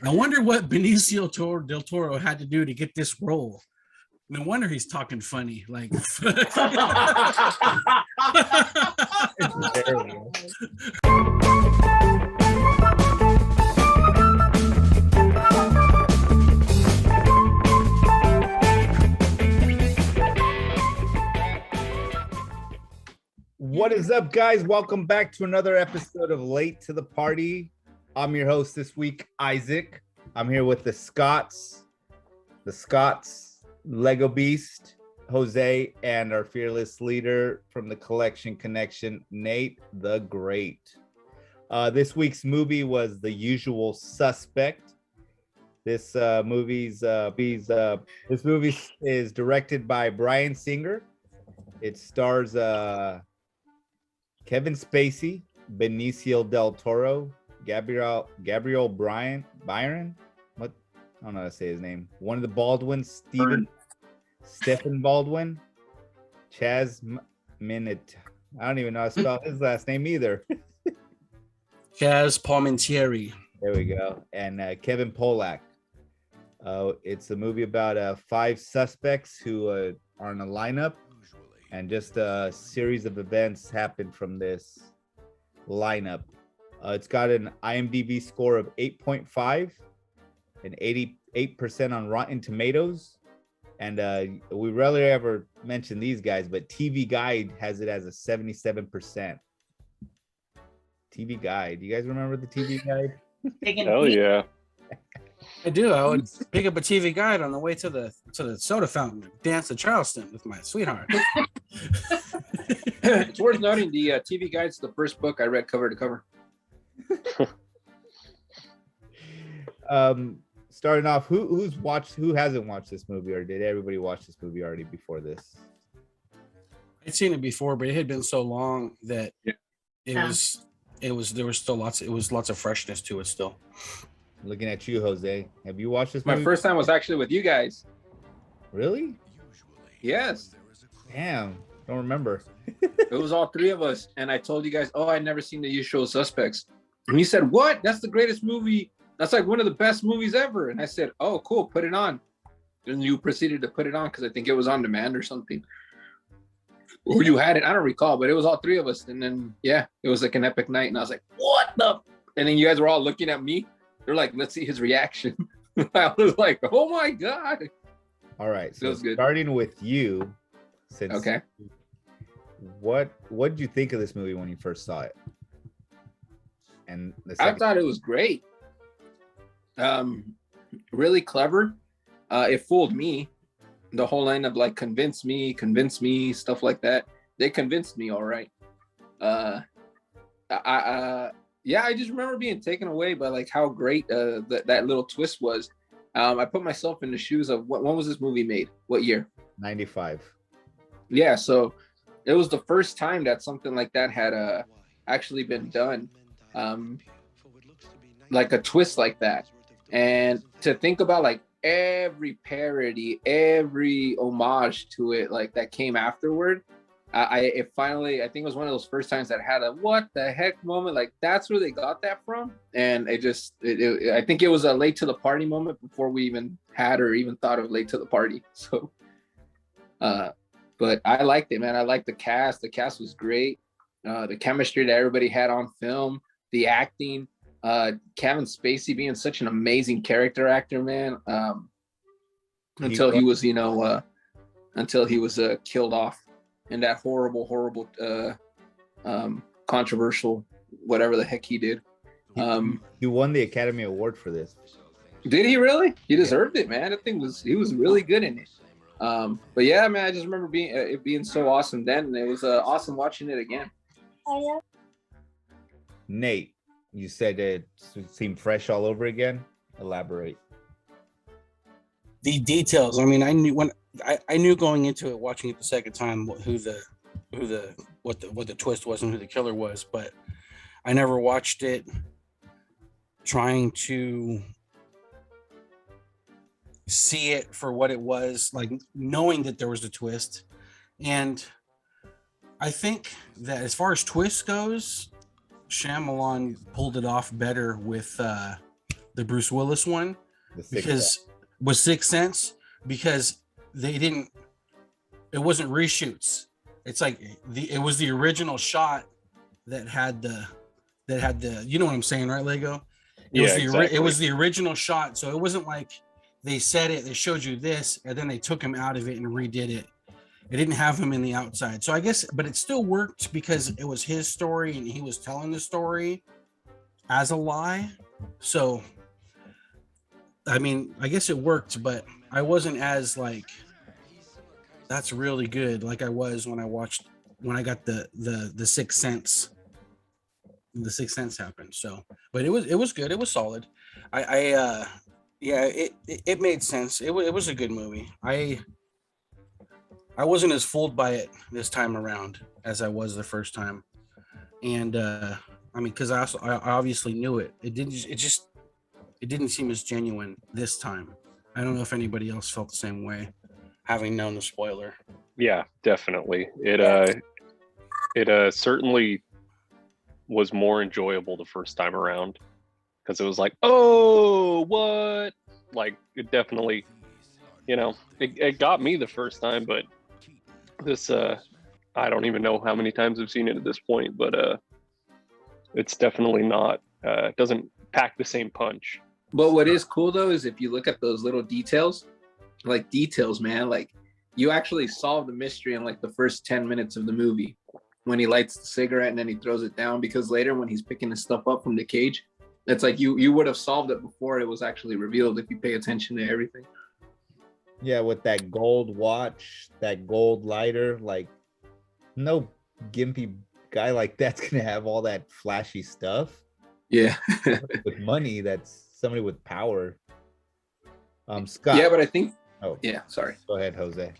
I wonder what Benicio del Toro had to do to get this role. No wonder he's talking funny. Like, what is up, guys? Welcome back to another episode of Late to the Party. I'm your host this week, Isaac. I'm here with the Scots, Lego Beast, Jose, and our fearless leader from the Collection Connection, Nate the Great. This week's movie was The Usual Suspect. This movie is directed by Bryan Singer. It stars Kevin Spacey, Benicio del Toro, Gabriel Byron. What? I don't know how to say his name. One of the Baldwins, Stephen Baldwin, Chaz Minute. I don't even know how to spell his last name either. Chaz Palmentieri. There we go. And Kevin Pollak. It's a movie about 5 suspects who are in a lineup, and just a series of events happen from this lineup. It's got an IMDb score of 8.5 and 88% on Rotten Tomatoes. And we rarely ever mention these guys, but TV Guide has it as a 77%. TV Guide. You guys remember the TV Guide? Hell yeah. I do. I would pick up a TV Guide on the way to the soda fountain and dance to Charleston with my sweetheart. It's worth noting the TV Guide's the first book I read cover to cover. Starting off, who hasn't watched this movie, or did everybody watch this movie already before this? I'd seen it before, but it had been so long that there was still lots of freshness to it still. Looking at you, Jose. Have you watched this My movie? first time was actually with you guys. Really? Yes. Damn, don't remember. It was all 3 of us, and I told you guys, I'd never seen The Usual Suspects. And you said, what? That's the greatest movie. That's like one of the best movies ever. And I said, oh, cool, put it on. And you proceeded to put it on because I think it was on demand or something. Or you had it, I don't recall, but it was all 3 of us. And then, it was like an epic night. And I was like, what the? And then you guys were all looking at me. They're like, let's see his reaction. I was like, oh my God. All right. So Feels good. Starting with you, okay. What did you think of this movie when you first saw it? And I thought it was great. Really clever. It fooled me. The whole line of like convince me, stuff like that. They convinced me all right. I just remember being taken away by like how great that little twist was. I put myself in the shoes of when was this movie made? What year? 95. Yeah, so it was the first time that something like that had actually been done, like a twist like that. And to think about like every parody, every homage to it, like that came afterward. I think it was one of those first times that had a what the heck moment. Like that's where they got that from. And I think it was a late to the party moment before we even had or even thought of late to the party. So, but I liked it, man. I liked the cast. The cast was great. The chemistry that everybody had on film, the acting, Kevin Spacey being such an amazing character actor, man. Until he was killed off. And that horrible, controversial, whatever the heck he did. He won the Academy Award for this. Did he really? He deserved it, man. He was really good in it. But yeah, man, I just remember it being so awesome then, and it was awesome watching it again. Nate, you said it seemed fresh all over again. Elaborate. The details. I mean, I knew going into it, watching it the second time, what the twist was and who the killer was, but I never watched it trying to see it for what it was, like knowing that there was a twist. And I think that as far as twist goes, Shyamalan pulled it off better with the the Bruce Willis one, Because was Sixth Sense, because it wasn't reshoots. It's like it was the original shot that had the you know what I'm saying, right, Lego? It was the original shot, so it wasn't like they showed you this and then they took him out of it and redid it. It didn't have him in the outside, so I guess, but it still worked because it was his story and he was telling the story as a lie. So I mean, I guess it worked, but I wasn't as like, that's really good, like I was when I got the Sixth Sense. The Sixth Sense happened. So, but it was good. It was solid. It made sense. It was a good movie. I wasn't as fooled by it this time around as I was the first time, and I mean, because I obviously knew it. It didn't seem as genuine this time. I don't know if anybody else felt the same way, having known the spoiler. Yeah, definitely. It certainly was more enjoyable the first time around, because it was like, oh, what? Like, it definitely, it got me the first time, but this, I don't even know how many times I've seen it at this point, but it's definitely not, it doesn't pack the same punch. But what is cool though is if you look at those little details, man, like you actually solve the mystery in like the first 10 minutes of the movie when he lights the cigarette and then he throws it down, because later when he's picking his stuff up from the cage, it's like you would have solved it before it was actually revealed if you pay attention to everything. Yeah, with that gold watch, that gold lighter, like no gimpy guy like that's gonna have all that flashy stuff. Yeah. With money, that's somebody with power. Scott. Yeah, but I think. Oh, yeah. Sorry. Go ahead, Jose.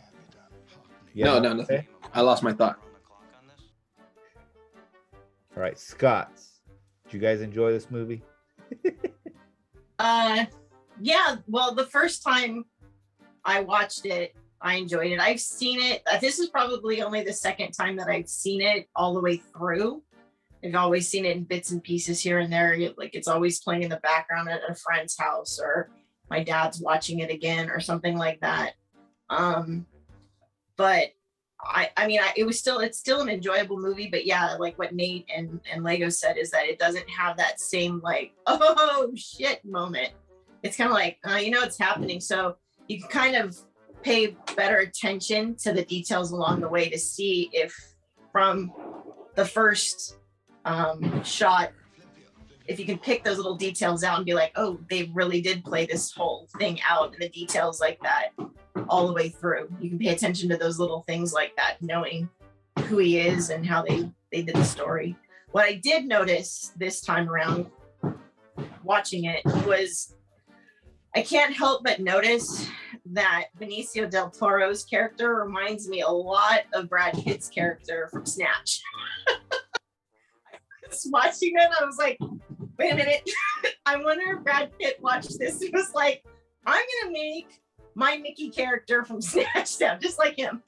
No, nothing. I lost my thought. All right, Scott. Did you guys enjoy this movie? Yeah. Well, the first time I watched it, I enjoyed it. I've seen it. This is probably only the second time that I've seen it all the way through. I've always seen it in bits and pieces here and there. Like it's always playing in the background at a friend's house, or my dad's watching it again or something like that. But it's still an enjoyable movie. But yeah, like what Nate and Lego said is that it doesn't have that same like, oh shit moment. It's kind of like, it's happening. So you can kind of pay better attention to the details along the way to see if from the first shot, if you can pick those little details out and be like, oh, they really did play this whole thing out in the details like that all the way through. You can pay attention to those little things like that, knowing who he is and how they did the story. What I did notice this time around watching it was, I can't help but notice that Benicio del Toro's character reminds me a lot of Brad Pitt's character from Snatch. Watching it, I was like, wait a minute. I wonder if Brad Pitt watched this and was like, I'm gonna make my Mickey character from Snatch sound just like him.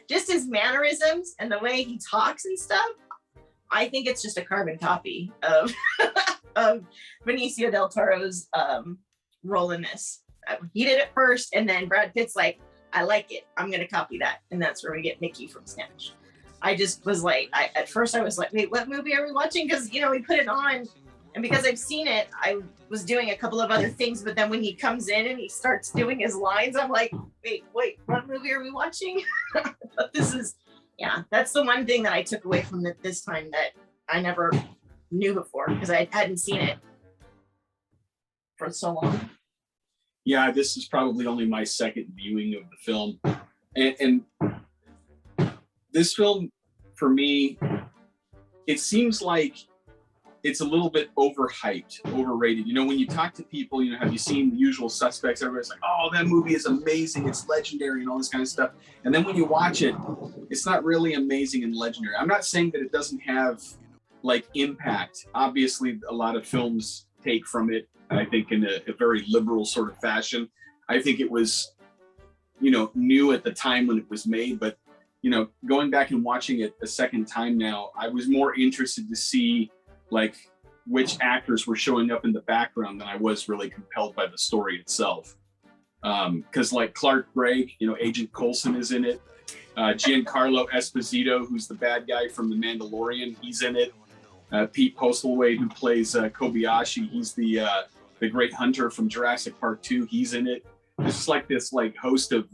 Just his mannerisms and the way he talks and stuff. I think it's just a carbon copy of of Benicio del Toro's role in this. He did it first, and then Brad Pitt's like, I like it, I'm gonna copy that, and that's where we get Mickey from Snatch. I just was like, at first I was like, wait, what movie are we watching? Because, we put it on, and because I've seen it, I was doing a couple of other things, but then when he comes in and he starts doing his lines, I'm like, wait, what movie are we watching? But that's the one thing that I took away from it this time that I never knew before, because I hadn't seen it for so long. Yeah, this is probably only my second viewing of the film. And this film, for me, it seems like it's a little bit overhyped, overrated. When you talk to people, have you seen The Usual Suspects? Everybody's like, oh, that movie is amazing, it's legendary and all this kind of stuff. And then when you watch it, it's not really amazing and legendary. I'm not saying that it doesn't have like impact. Obviously, a lot of films take from it, I think, in a very liberal sort of fashion. I think it was, new at the time when it was made, but going back and watching it a second time now, I was more interested to see like which actors were showing up in the background than I was really compelled by the story itself. Because like Clark Gregg, Agent Coulson is in it. Giancarlo Esposito, who's the bad guy from The Mandalorian, he's in it. Pete Postlethwaite, who plays Kobayashi, he's the great hunter from Jurassic Park 2, he's in it. It's just like this host of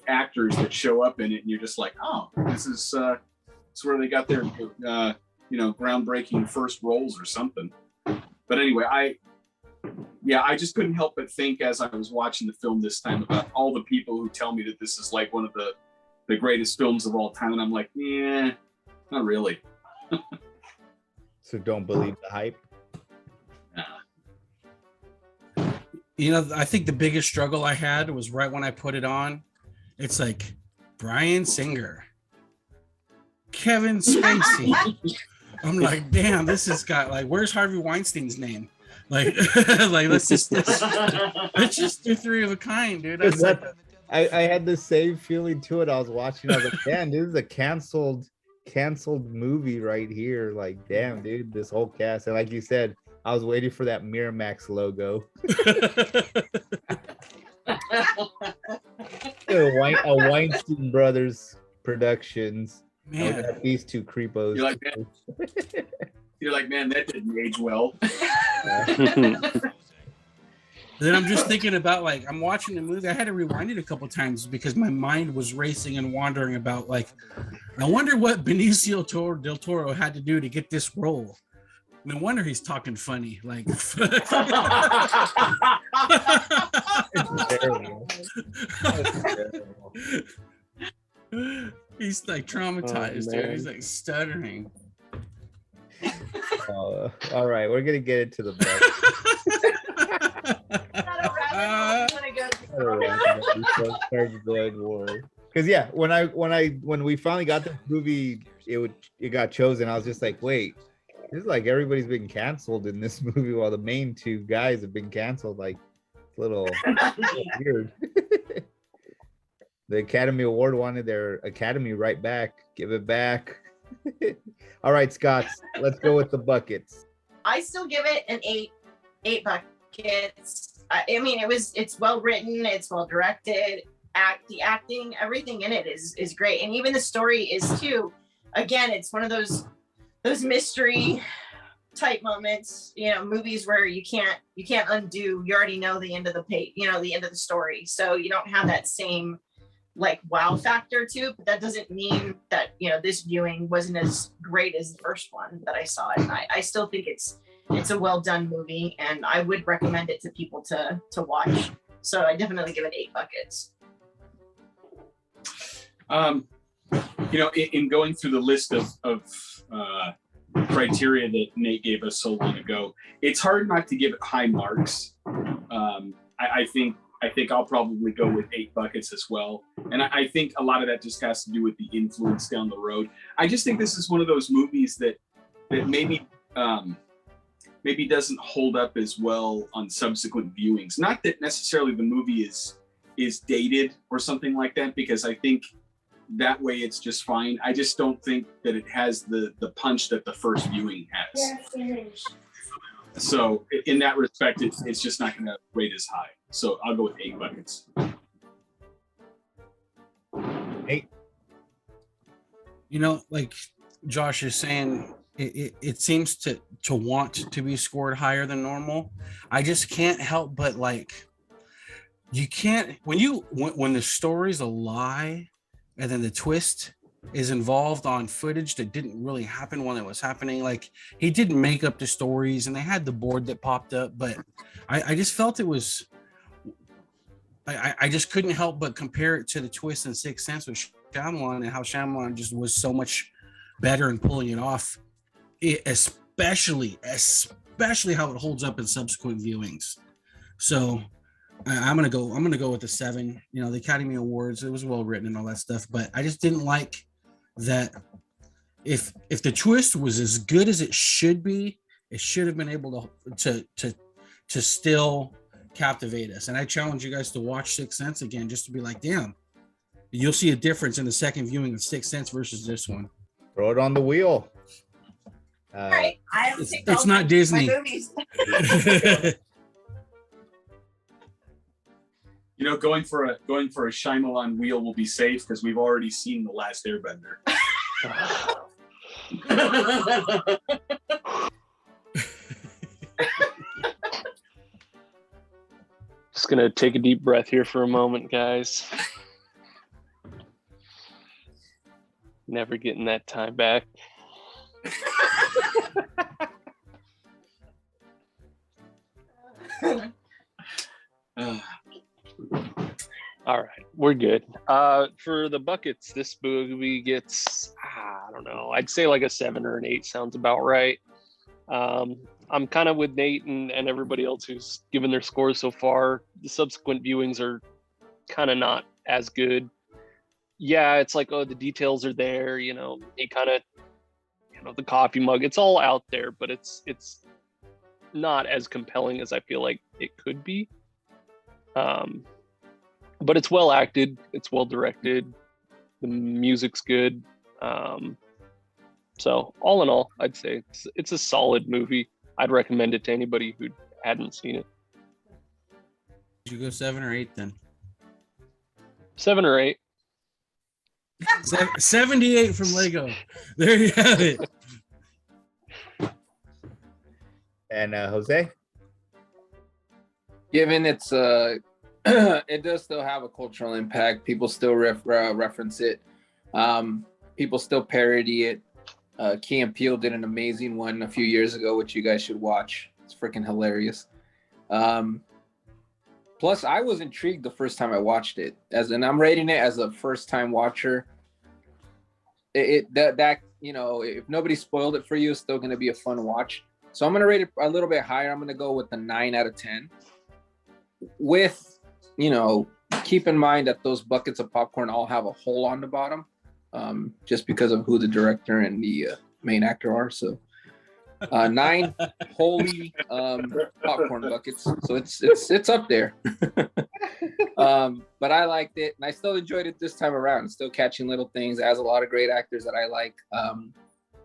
actors that show up in it, and you're just like, oh, this is where they got their groundbreaking first roles or something. But anyway, I just couldn't help but think as I was watching the film this time about all the people who tell me that this is like one of the greatest films of all time, and I'm like, yeah, not really. So don't believe the hype. I think the biggest struggle I had was right when I put it on. It's like Bryan Singer, Kevin Spacey. I'm like, damn, this has got like, where's Harvey Weinstein's name? Like, let's just do three of a kind, dude. I had the same feeling to it. I was watching. I was like, damn, this is a canceled movie right here. Like, damn, dude, this whole cast. And like you said, I was waiting for that Miramax logo. A Weinstein Brothers Productions. Man, these two creepos. You're like, man, that didn't age well. Then I'm just thinking about, like, I'm watching the movie. I had to rewind it a couple times because my mind was racing and wandering about, like, I wonder what Benicio del Toro had to do to get this role. No wonder he's talking funny. Like, he's like traumatized, dude. He's like stuttering. All right, we're gonna get into the because yeah, when we finally got this movie, it got chosen. I was just like, wait, this is like everybody's been canceled in this movie while the main two guys have been canceled. Like, it's a little weird. The Academy Award wanted their Academy right back. Give it back. All right, Scott, let's go with the buckets. I still give it an 8 buckets. I mean, it's well written, it's well directed. The acting, everything in it is great, and even the story is too. Again, it's one of those mystery type moments, movies where you can't undo. You already know the end of the page, the end of the story, so you don't have that same like wow factor to it. But that doesn't mean that this viewing wasn't as great as the first one that I saw, and I still think it's a well done movie, and I would recommend it to people to watch. So I definitely give it 8 buckets. In going through the list of criteria that Nate gave us so long ago, it's hard not to give it high marks. I think I'll probably go with 8 buckets as well. And I think a lot of that just has to do with the influence down the road. I just think this is one of those movies that maybe doesn't hold up as well on subsequent viewings. Not that necessarily the movie is dated or something like that, because I think that way it's just fine. I just don't think that it has the punch that the first viewing has. So in that respect, it's just not going to rate as high. So I'll go with 8 buckets. 8. Like Josh is saying, it seems to want to be scored higher than normal. I just can't help but like, you can't, when the story's a lie and then the twist is involved on footage that didn't really happen when it was happening. Like, he didn't make up the stories, and they had the board that popped up, but I just felt it was, I just couldn't help but compare it to the twist in Sixth Sense with Shyamalan, and how Shyamalan just was so much better in pulling it off, especially how it holds up in subsequent viewings. So I'm gonna go with the 7. The Academy Awards, it was well written and all that stuff, but I just didn't like that. If the twist was as good as it should be, it should have been able to still captivate us. And I challenge you guys to watch Sixth Sense again, just to be like, damn, you'll see a difference in the second viewing of Sixth Sense versus this one. Throw it on the wheel. All right, I have picked it's all not my Disney. movies. You know, going for a Shyamalan wheel will be safe because we've already seen The Last Airbender. Just gonna take a deep breath here for a moment, guys. Never getting that time back. All right, we're good. For the buckets, this movie gets, I don't know, I'd say like a 7 or an 8 sounds about right. I'm kind of with Nate and everybody else who's given their scores so far. The subsequent viewings are kind of not as good. Yeah, it's like, oh, the details are there, you know, it kind of, you know, the coffee mug, it's all out there, but it's not as compelling as I feel like it could be. But it's well acted, it's well directed, the music's good. So all in all, I'd say it's a solid movie. I'd recommend it to anybody who hadn't seen it. Did you go 7 or 8 then? 7 or 8. 78 from Lego. There you have it. And Jose? Given it's it does still have a cultural impact. People still reference it. People still parody it. Key and Peele did an amazing one a few years ago, which you guys should watch. It's freaking hilarious. Plus, I was intrigued the first time I watched it, and I'm rating it as a first-time watcher. That you know, if nobody spoiled it for you, it's still going to be a fun watch. So I'm going to rate it a little bit higher. I'm going to go with a 9 out of 10. With, you know, keep in mind that those buckets of popcorn all have a hole on the bottom, just because of who the director and the main actor are. So 9 holy popcorn buckets. So it's up there. But I liked it, and I still enjoyed it this time around. Still catching little things. It has a lot of great actors that I like.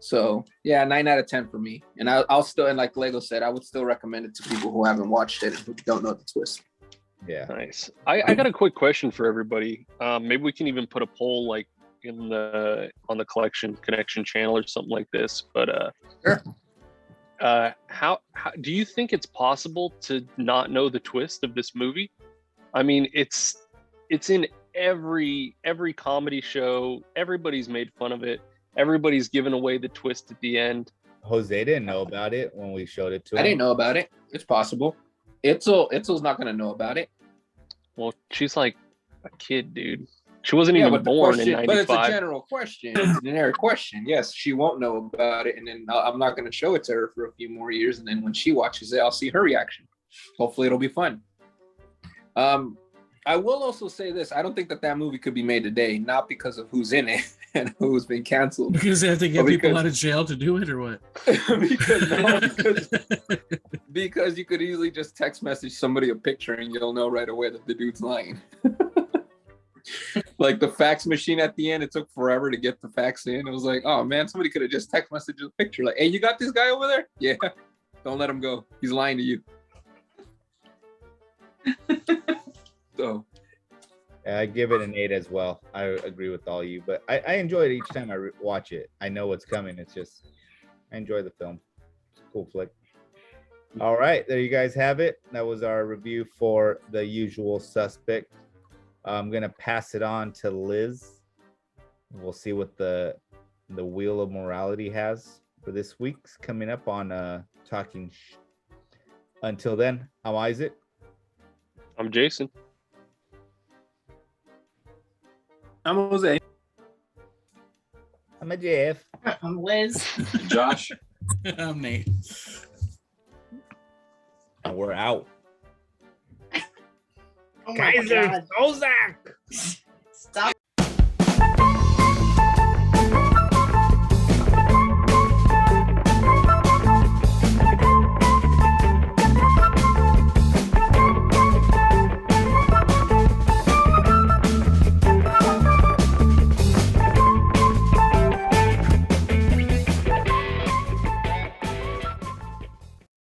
So yeah, 9 out of 10 for me. And I'll still, and like Lego said, I would still recommend it to people who haven't watched it and who don't know the twist. Yeah. Nice. I got a quick question for everybody. Maybe we can even put a poll like on the Collection Connection channel or something like this. But Sure. How do you think it's possible to not know the twist of this movie? I mean, it's in every comedy show. Everybody's made fun of it. Everybody's given away the twist at the end. Jose didn't know about it when we showed it to him. I didn't know about it. It's possible. Itzel's not going to know about it. Well, she's like a kid, dude. She wasn't even born in 95. But it's a general question. It's a generic question. Yes, she won't know about it, and then I'm not going to show it to her for a few more years, and then when she watches it, I'll see her reaction. Hopefully, it'll be fun. I will also say this. I don't think that movie could be made today, not because of who's in it and who's been canceled. Because they have to get people out of jail to do it, or what? because you could easily just text message somebody a picture and you'll know right away that the dude's lying. Like the fax machine at the end, it took forever to get the fax in. It was like, oh man, somebody could have just text messaged a picture like, hey, you got this guy over there? Yeah, don't let him go. He's lying to you. So I give it an 8 as well. I agree with all you, but I enjoy it each time I watch it. I know what's coming. It's just, I enjoy the film. It's a cool flick. All right, there you guys have it. That was our review for The Usual Suspect. I'm gonna pass it on to Liz. We'll see what the Wheel of Morality has for this week's coming up on Talking. Until then, I'm Isaac. I'm Jason. I'm Jose. I'm a Jeff. I'm Liz. Josh. I'm Nate. And we're out. Oh my God. Ozak!